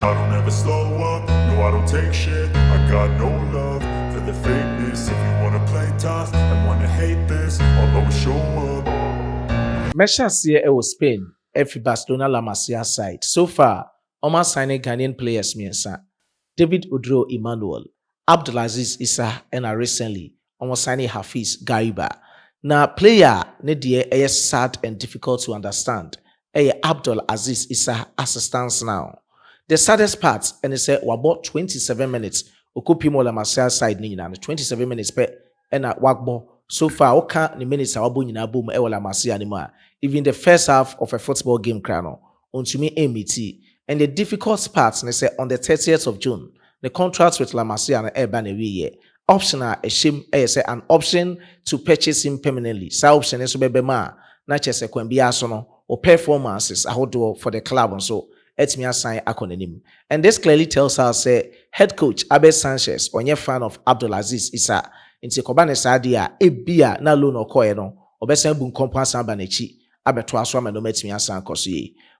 I don't ever slow up, no I don't take shit. I got no love for the fakeness. If you wanna play tough and wanna hate this, I'll always show up. Meshasie was Spain, F Barcelona La Masia side. So far, Oma signing Ghanaian players miensa. David Udro Emmanuel, Abdulaziz Issa, and recently, Oma signing Hafiz Gariba. Now, player ne deɛ ɛyɛ sad and difficult to understand. Abdul Aziz Issa assistance now. The saddest part, and they said, about 27 minutes. Okupimo La Masia side ni 27 minutes per and wakbo. So far, okay, the minutes are boom La Masia anymore. Even the first half of a football game, crano, on to me MET. And the difficult part, they say on the 30th of June, the contract with La Masia and Urban year. Optional a shame, say an option to purchase him permanently. Sa option is to be ma, not just a quembiasono or performances I would do for the club and so. Etimi assign acronym. And this clearly tells us say head coach Abel Sanchez onye fan of Abdulaziz Issa nti kobane sadia ebia na loan okoye no obesan bu nkompa san ba nachi abeto aso amano metimi asan koso.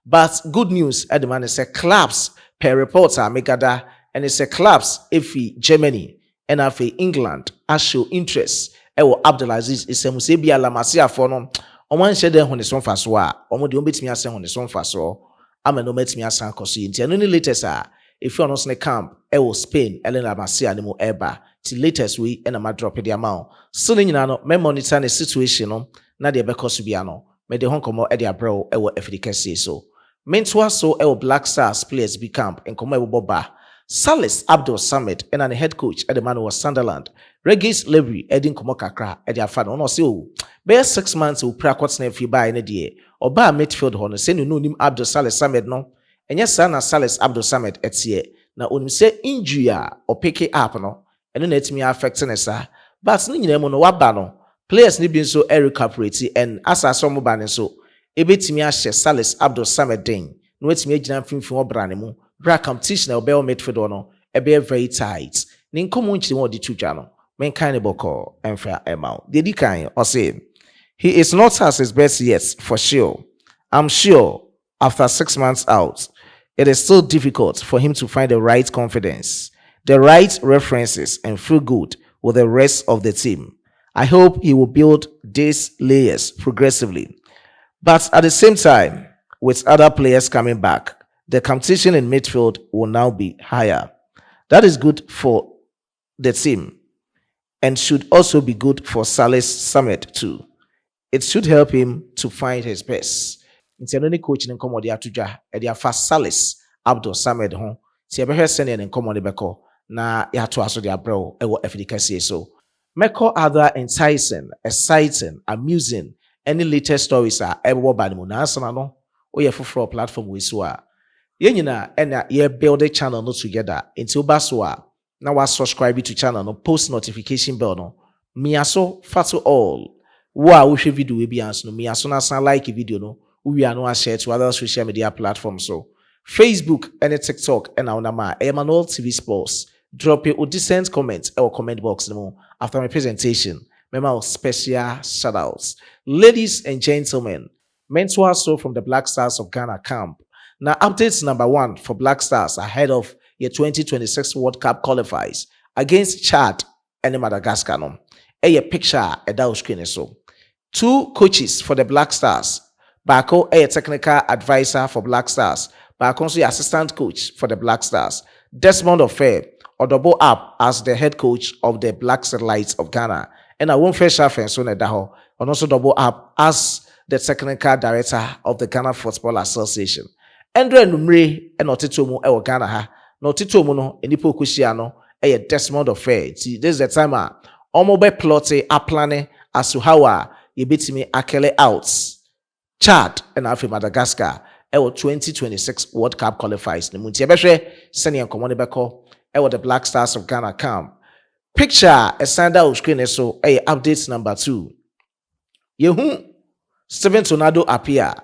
But good news at the man say clubs per reporter megada and it say clubs efi Germany and afi England as show interest ewo Abdulaziz Issa mu se bia La Masia for no oman shede ho ne so mfa so a omo de ombetimi asan ho ne so mfa so ama no metimi asan koso nti eno ni latest if you are not in camp Spain La Masia ni mo eba ti latest we na ma drop the amount so ni nyina no me monitor the situation no na de bekoso bia no me de honkomo e de abro Africa so mentoa so Black Stars players be camp enkomo boba Salis Abdul Samad and the head coach at the man was Sunderland Regis Leary Edin Komo kakra e de afa no say o be 6 months o pra kwat na fi buy na de oba midfield ho no say no nim Abdul Salis Samad no enye sa na Salis Abdul Samad etie na onim say injury or pick it up no eno na etimi affect na sa but no nyina mu no waba no players ni bi so recuperate and asasa mo ba ne so ebetimi ahye Salis Abdul Samad den no etimi agina mfimfin obra ne mu bra competition e be midfield no e be very tight ni nkomo nchiri mo di tuja no men kind boko emfa amount the dikan or say he is not at his best yet for sure. I'm sure after 6 months out it is still difficult for him to find the right confidence, the right references, and feel good with the rest of the team. I hope he will build these layers progressively. But at the same time, with other players coming back, the competition in midfield will now be higher. That is good for the team and should also be good for Saleh's Summit too. It should help him to find his best. Nti ano ne coach ne nkomo de atudwa e de afa Salis Abdul Samad ho ti ebehwe sene ne nkomo ne beko na ya to aso de abrɛw ewo Africa so meko other enticing, exciting, amusing any latest stories are ebo ba ne mu na asana no o ye foforo platform we so a ye nyina na ye build the channel no together until ba so a na wa subscribe to channel no post notification bell no me aso fato all wo we hwe video we bi ans no me aso na san like video no we are no share to other social media platforms so Facebook and TikTok and our nama Emmanuel TV Sports drop a decent comment or comment box no after my presentation remember special shout outs ladies and gentlemen mentor so from the Black Stars of Ghana camp now updates number 1 for Black Stars ahead of your 2026 World Cup qualifiers against Chad and Madagascar no a picture at that screen so 2 coaches for the Black Stars Bako a technical advisor for Black Stars Bako also assistant coach for the Black Stars Desmond Ofe or double up as the head coach of the Black Satellites of Ghana and I won't fresh off and so and also double up as the technical director of the Ghana Football Association Andre Numre and Otitomu ewo Ghana ha no Otitomu no enipo kushia no a Desmond Ofe this is the time omo be plotting a planning as to how you beat me akele out Chad and Afri Madagascar ewo 2026 World Cup qualifiers ne munti ebehwe senior nkomo ne beko ewo the Black Stars of Ghana camp picture a standard screen so update number 2 yehu Steven Tornado appear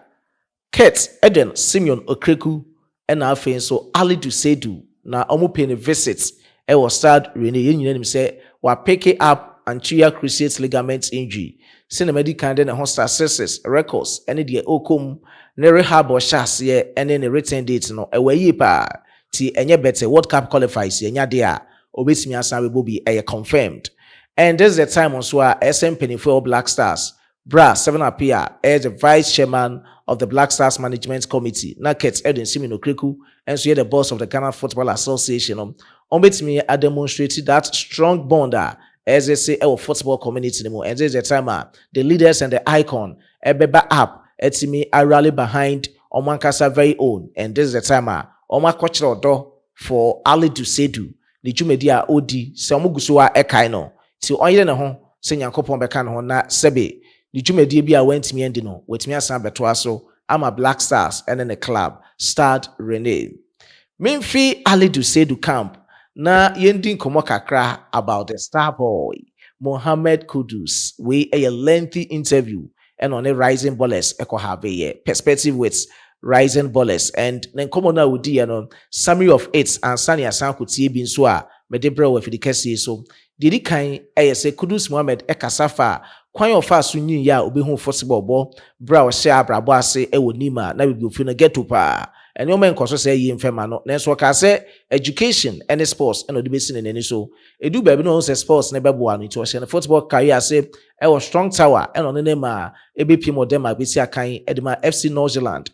Kurt Eden Simeon Okreku and Afri so Ali Dusedu na omo pay ne visit ewo start Rene yenyina nim say wa pick it up anterior cruciate ligament injury cinemedic kind and hostile accesses records any the okum ne rehab or chassis any ne return date no ewe yi pa Ti enye better World Cup qualifiers enya dia obetimi asan be confirmed. And this is the time also SM Penifo Black Stars. Bra 7 appear as the vice chairman of the Black Stars Management Committee. Nakets Edwin Simino Kriku and so the boss of the Ghana Football Association. Betimi I demonstrated that strong bond as they say our football community anymore. And this is the time the leaders and the icon ebeba up etimi I rally behind Omankasa very own. And this is the time Oma coach for Ali Dusedu. The Jumedia Odi Samugusua Ekaino. So onye ne ho se Nyankopon beka ne ho na sebe the dwumadie bi a wantimi endi no wetimi asan betoa so ama Black Stars and then the club Stade Rennais. Memfi Ali Dusedu camp na yendi nkomo kakra about the star boy Mohammed Kudus. We a lengthy interview and on a rising ballers eko have a perspective with rising ballers and then come on now with the summary of it and Sani Asan Kuti bin so a medebra we fidi kese so didi kan say Kudus Mohammed Ekasafa kwan ofa so nyin ya obehu football bo bra o share abrabo ase e wonima na bi ofi no get pa and your man koso say yi mfema no na so ka say education and sports and odibesi ne nani so edu ba bi no say sports na bebo anu to share football career say e was strong tower and on ne ma e be pimo dem abesi akan edema FC Northland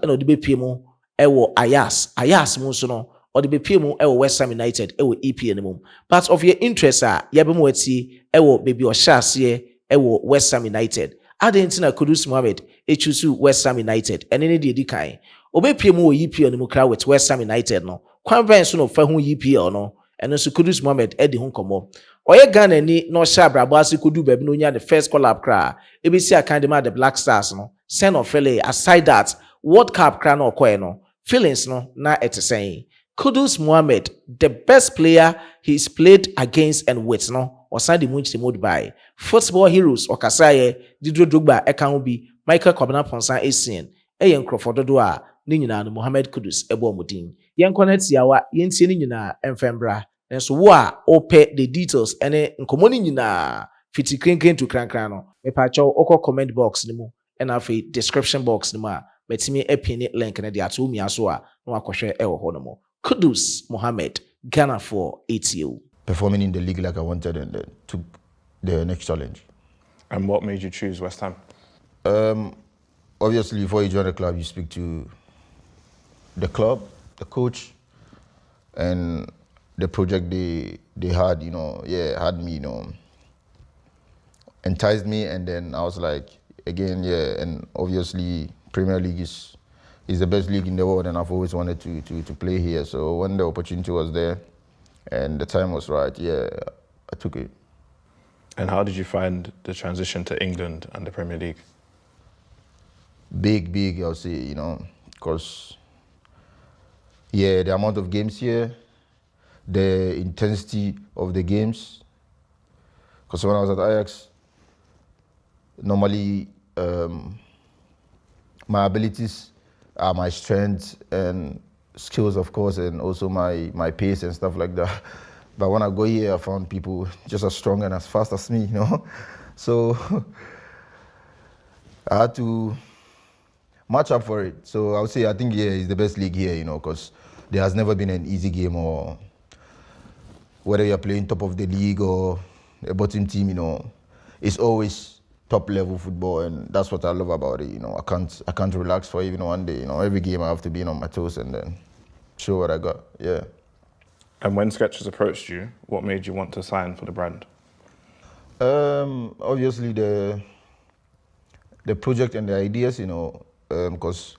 and odibepie mu e wo Ayas mu so no odibepie mu e wo West Ham United e wo EPN mu part of your interest ya be mu ati e wo baby o hyase e wo West Ham United adentina Kudus Mohammed e choose West Ham United and any dey kan obepie mu wo EPN mu kra with West Ham United no kwan ben so no fa hu EPL no and so Kudus Mohammed e di hu komo oye Ghana ni no sha brabo ase kodu baby no nya the first collab kra e be si akandema the Black Stars no send of fele aside that World Cup kra no okoe no feelings no na saying Kudus Mohammed the best player he's played against and with no osan the munch the mode by football heroes okasaye Didro Drogba eka ho bi Michael Kwabena Ponsan Essien eyen Crawford a ni nyina no Mohammed Kudus ebo omudin yen connect yawa yen tie ni nyina emfembra enso wo a ope the details ene nkomoni nyina fiti krenken to krankran no me pa chaw okọ comment box ni mu and afi description box ni mu a metimi epini link na de ato mi aso a no akohwe e wo ho no mo Kudus Mohammed Ghana for ATO performing in the league like I wanted and then took the next challenge. And what made you choose West Ham? Obviously before you join the club you speak to the club, the coach and the project they had, had me, enticed me, and then I was like, again, and obviously Premier League is the best league in the world, and I've always wanted to play here. So when the opportunity was there, and the time was right, I took it. And how did you find the transition to England and the Premier League? Big, I'll say, because the amount of games here, the intensity of the games. Because when I was at Ajax, normally my abilities are my strengths and skills, of course, and also my pace and stuff like that. But when I go here, I found people just as strong and as fast as me, So I had to match up for it. So I would say I think it's the best league here, because there has never been an easy game, or whether you're playing top of the league or a bottom team, it's always top level football, and that's what I love about it. I can't relax for even one day. Every game I have to be on my toes and then show what I got. Yeah. And when Skechers approached you, what made you want to sign for the brand? Obviously the project and the ideas, because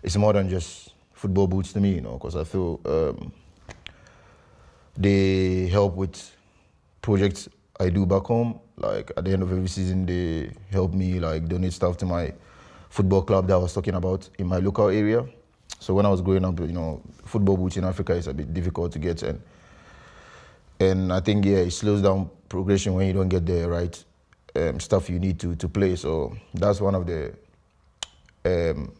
it's more than just football boots to me, because I feel they help with projects I do back home. Like at the end of every season, they help me donate stuff to my football club that I was talking about in my local area. So when I was growing up, football boots in Africa is a bit difficult to get, and I think it slows down progression when you don't get the right stuff you need to play. So that's one of the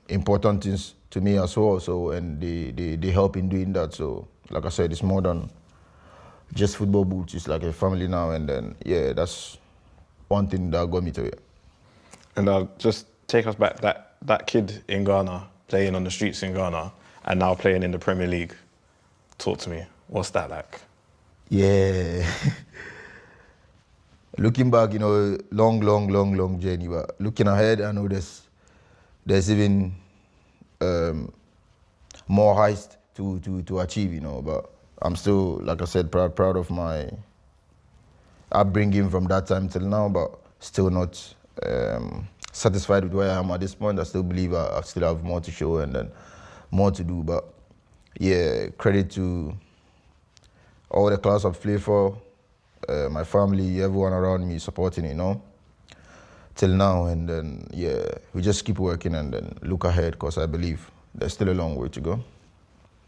important things to me as well. So and they help in doing that. So like I said, it's more than just football boots. It's like a family now, and then that's one thing that got me to it. And just take us back, that kid in Ghana playing on the streets in Ghana, and now playing in the Premier League. Talk to me. What's that like? Yeah. Looking back, long journey. But looking ahead, I know there's even more heights to achieve, But I'm still, like I said, proud of my upbringing from that time till now. But still not satisfied with where I am at this point. I still believe I still have more to show and then more to do. But yeah, credit to all the clubs I've played for, my family, everyone around me supporting, till now. And then, yeah, we just keep working and then look ahead because I believe there's still a long way to go.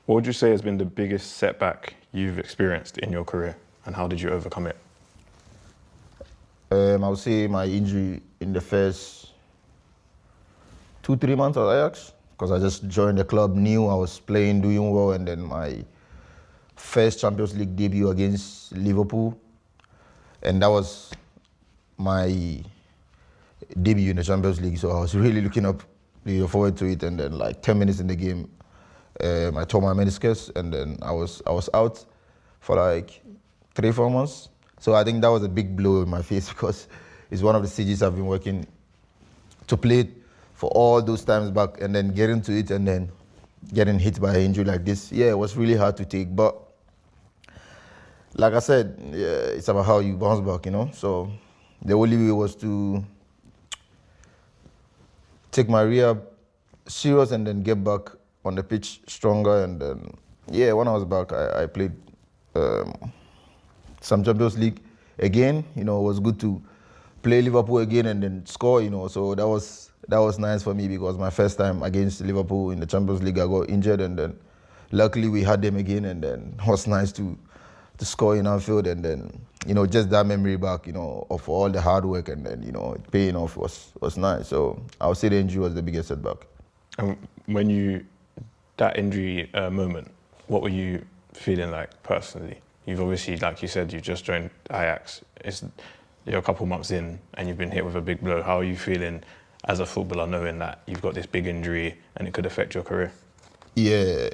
What would you say has been the biggest setback you've experienced in your career, and how did you overcome it? I would say my injury in the first 2-3 months at Ajax, because I just joined the club new, I was playing, doing well, and then my first Champions League debut against Liverpool, and that was my debut in the Champions League, so I was really looking forward to it, and then like 10 minutes in the game, I tore my meniscus, and then I was out for like 3-4 months. So I think that was a big blow in my face because it's one of the stages I've been working to play it for all those times back, and then getting to it and then getting hit by an injury like this. Yeah, it was really hard to take, but like I said, yeah, it's about how you bounce back, So the only way was to take my rehab serious and then get back on the pitch stronger. And then, yeah, when I was back, I played some Champions League again. It was good to play Liverpool again and then score, So that was nice for me because my first time against Liverpool in the Champions League, I got injured, and then luckily we had them again, and then it was nice to score in Anfield, and then just that memory back, of all the hard work, and then paying off was nice. So I would say the injury was the biggest setback. And when that injury moment, what were you feeling like personally? You've obviously, like you said, you've just joined Ajax. You're a couple months in and you've been hit with a big blow. How are you feeling as a footballer knowing that you've got this big injury and it could affect your career? Yeah,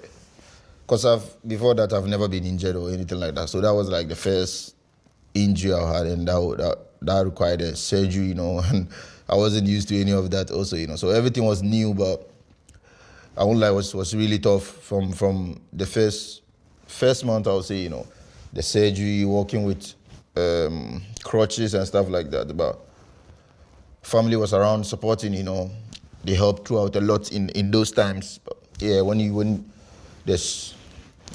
because before that I've never been injured or anything like that. So that was like the first injury I had, and that required a surgery, and I wasn't used to any of that also, So everything was new, but I won't lie, it was really tough from the first month, I would say, the surgery, working with crutches and stuff like that. But family was around supporting, they helped throughout a lot in those times. But yeah, when there's,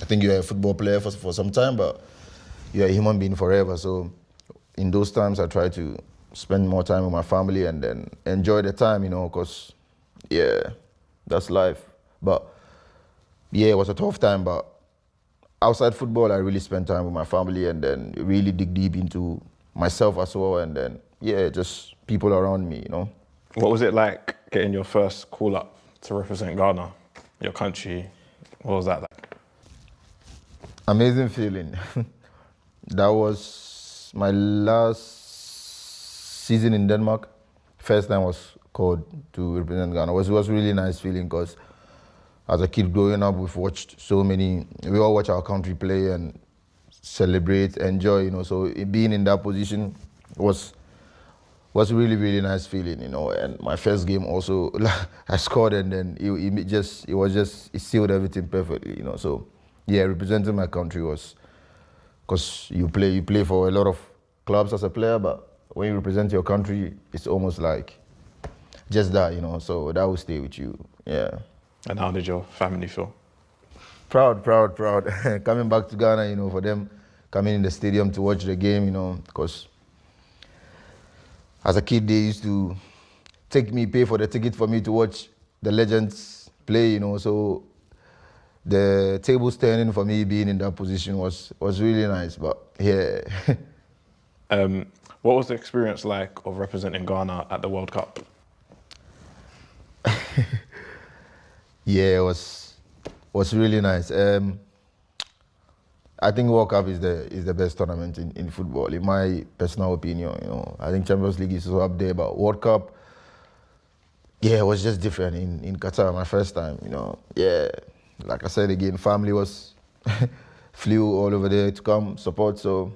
I think you're a football player for some time, but you're a human being forever. So in those times, I try to spend more time with my family and then enjoy the time, because, yeah, that's life. But yeah, it was a tough time, but outside football, I really spent time with my family and then really dig deep into myself as well. And then, yeah, just people around me, What was it like getting your first call up to represent Ghana, your country? What was that like? Amazing feeling. That was my last season in Denmark. First time I was called to represent Ghana. It was really nice feeling because as a kid growing up, we've watched we all watch our country play and celebrate, enjoy, So being in that position was really, really nice feeling, And my first game also, I scored, and then it sealed everything perfectly, So yeah, representing my country was, because you play for a lot of clubs as a player, but when you represent your country, it's almost like just that, So that will stay with you, yeah. And how did your family feel? Proud. Coming back to Ghana, for them coming in the stadium to watch the game, because as a kid, they used to pay for the ticket for me to watch the legends play, So the tables turning for me being in that position was really nice. But yeah. What was the experience like of representing Ghana at the World Cup? Yeah, it was really nice. I think World Cup is the best tournament in football, in my personal opinion. I think Champions League is also up there, but World Cup, yeah, it was just different in Qatar, my first time. Yeah, like I said again, family was flew all over there to come support. So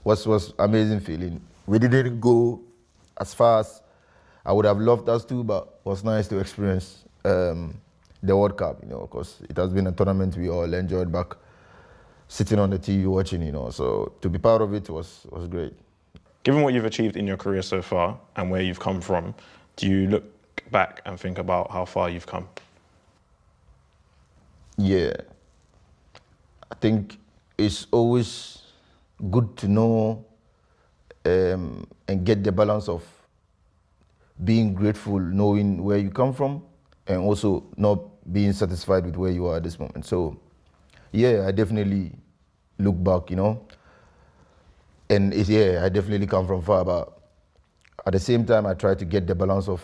was amazing feeling. We didn't go as far as I would have loved us to, but it was nice to experience the World Cup, because it has been a tournament we all enjoyed back sitting on the TV watching, So to be part of it was great. Given what you've achieved in your career so far and where you've come from, do you look back and think about how far you've come? Yeah. I think it's always good to know and get the balance of being grateful, knowing where you come from, and also not being satisfied with where you are at this moment. So, yeah, I definitely look back, and I definitely come from far, but at the same time, I try to get the balance of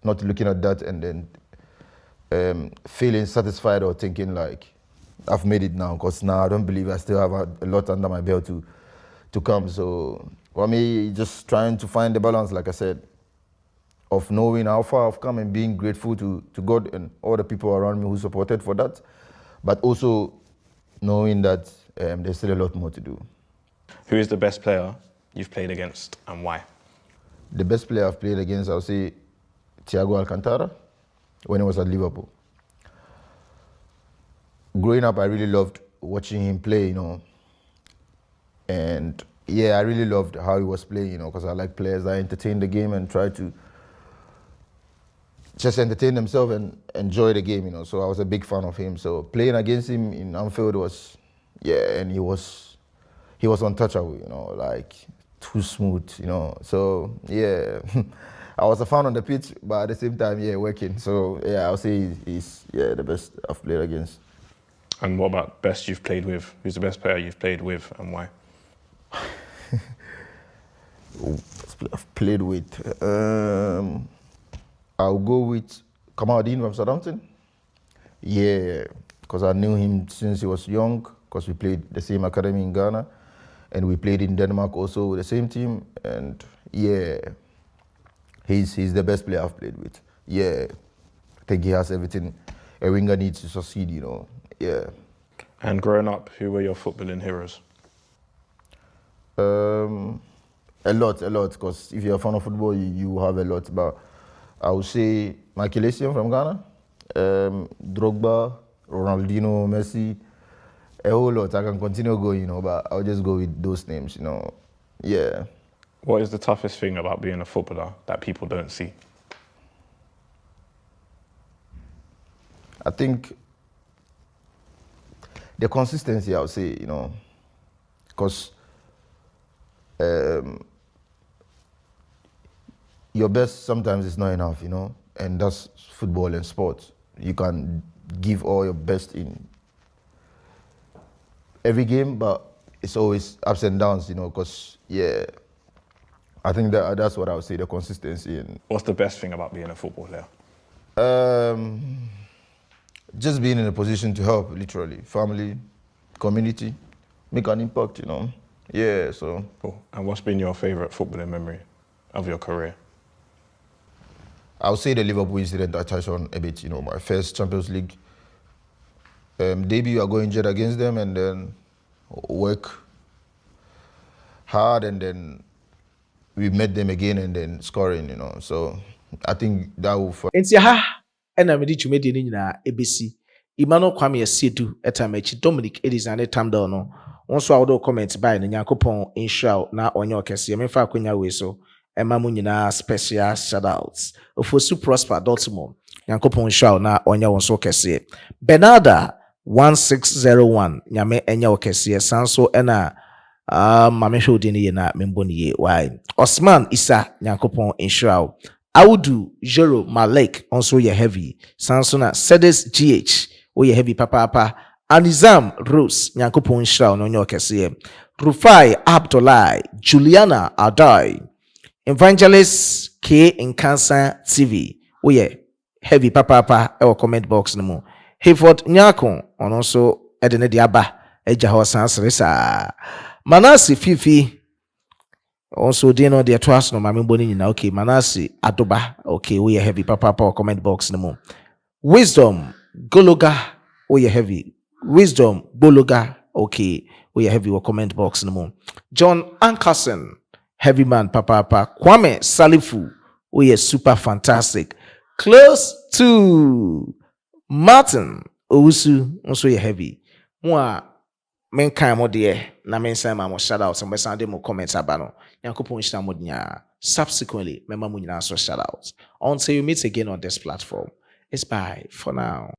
not looking at that and then feeling satisfied or thinking like, I've made it now, because now I don't believe I still have a lot under my belt to come. So for me, just trying to find the balance, like I said, of knowing how far I've come and being grateful to God and all the people around me who supported for that, but also knowing that there's still a lot more to do. Who is the best player you've played against and why? The best player I've played against, I'll say Thiago Alcantara, when he was at Liverpool. Growing up, I really loved watching him play, and yeah, I really loved how he was playing, because I like players that entertain the game and try to just entertain themselves and enjoy the game, So I was a big fan of him. So playing against him in Anfield was, and he was untouchable, like too smooth, So yeah, I was a fan on the pitch, but at the same time, working. So yeah, I'll say he's the best I've played against. And what about best you've played with? Who's the best player you've played with and why? I've played with. I'll go with Kamaldeen from Southampton. Yeah, because I knew him since he was young, because we played the same academy in Ghana, and we played in Denmark also with the same team. And yeah, he's the best player I've played with. Yeah, I think he has everything a winger needs to succeed, Yeah. And growing up, who were your footballing heroes? A lot, because if you're a fan of football, you have a lot. But I would say Essien from Ghana, Drogba, Ronaldinho, Messi, a whole lot. I can continue going, but I'll just go with those names, Yeah. What is the toughest thing about being a footballer that people don't see? I think the consistency, I would say, because your best sometimes is not enough, and that's football and sports. You can give all your best in every game, but it's always ups and downs, because, I think that's what I would say, the consistency. And what's the best thing about being a football player? Just being in a position to help, literally, family, community, make an impact, Yeah, so. Cool. And what's been your favourite footballing memory of your career? I would say the Liverpool incident I touched on a bit, my first Champions League debut, I go injured against them and then work hard, and then we met them again and then scoring, So I think that will... Nti ha ena me di twumedi ni nyina ebesi. Emmanuel Kwame Essien etamachi Dominic Edison Tamdo no. Wonso awodo comment by no Nyankopon inshallah na onye okese. Memfa akonya we so. Emma mu nyina special shoutouts. Ofosu Prosper Dortmund. Nyankopon inshallah na onye wonso okese. Bernarda 1601 nyame enya okese. Sanso ena mame hwodi ni ye na memboni ye. Why? Osman Isa Nyankopon inshallah. Audu Jero Malek also ye heavy. Sansona Sedes GH o ye heavy papa. Anizam Rose Nyankopon Shao no nyo kese. Rufai Abdullahi Juliana Adai Evangelist K in Cancer TV o ye heavy papa e comment box no mo. Hayford Nyakon on also edene diaba eja ho sansresa. Manasi Fifi also dino the twas no mame boni nyina. Okay, Manasi Adoba. Okay, we heavy papa comment box no mo. Wisdom Gologa oh yeah heavy. Wisdom, Bologa, okay, oh yeah heavy. Or comment box no more. John Ankerson, heavy man, papa. Kwame Salifu, oh yeah, super fantastic. Close to Martin Owusu, also yeah heavy. Moi, men kind mo dear, na men say ma mo shout out, and besan de mo comments abano. Yankopon shita mo nya. Subsequently, member mo nyina so shout out. Until you meet again on this platform, it's bye for now.